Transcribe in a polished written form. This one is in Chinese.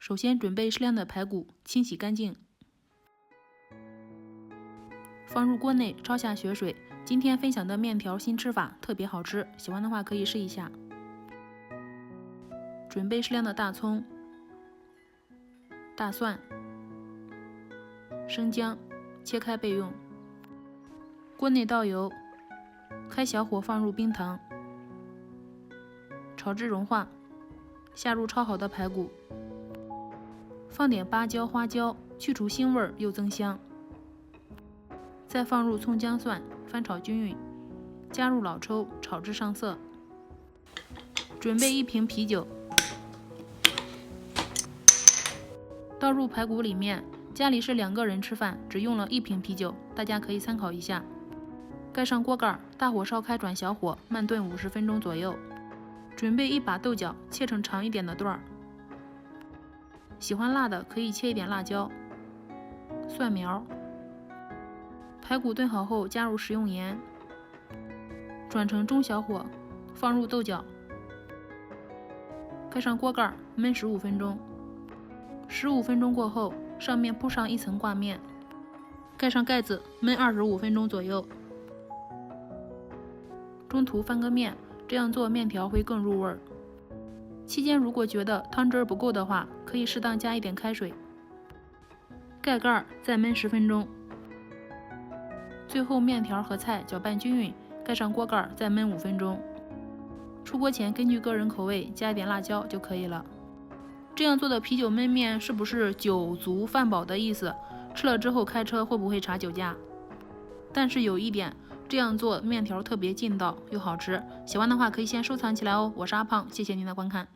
首先准备适量的排骨，清洗干净，放入锅内焯下血水。今天分享的面条新吃法特别好吃，喜欢的话可以试一下。准备适量的大葱、大蒜、生姜，切开备用。锅内倒油，开小火放入冰糖，炒至融化，下入焯好的排骨，放点八角、花椒，去除腥味又增香。再放入葱姜蒜，翻炒均匀，加入老抽，炒至上色。准备1瓶啤酒，倒入排骨里面。家里是2个人吃饭，只用了1瓶啤酒，大家可以参考一下。盖上锅盖，大火烧开，转小火，慢炖50分钟左右。准备1把豆角，切成长一点的段儿。喜欢辣的可以切一点辣椒、蒜苗。排骨炖好后，加入食用盐，转成中小火，放入豆角，盖上锅盖，焖15分钟。15分钟过后，上面铺上1层挂面，盖上盖子，焖25分钟左右。中途翻个面，这样做面条会更入味儿。期间如果觉得汤汁不够的话，可以适当加一点开水。盖盖再焖10分钟。最后面条和菜搅拌均匀，盖上锅盖再焖5分钟。出锅前根据个人口味加一点辣椒就可以了。这样做的啤酒焖面是不是酒足饭饱的意思？吃了之后开车会不会查酒驾？但是有一点，这样做面条特别劲道又好吃，喜欢的话可以先收藏起来哦。我是阿胖，谢谢您的观看。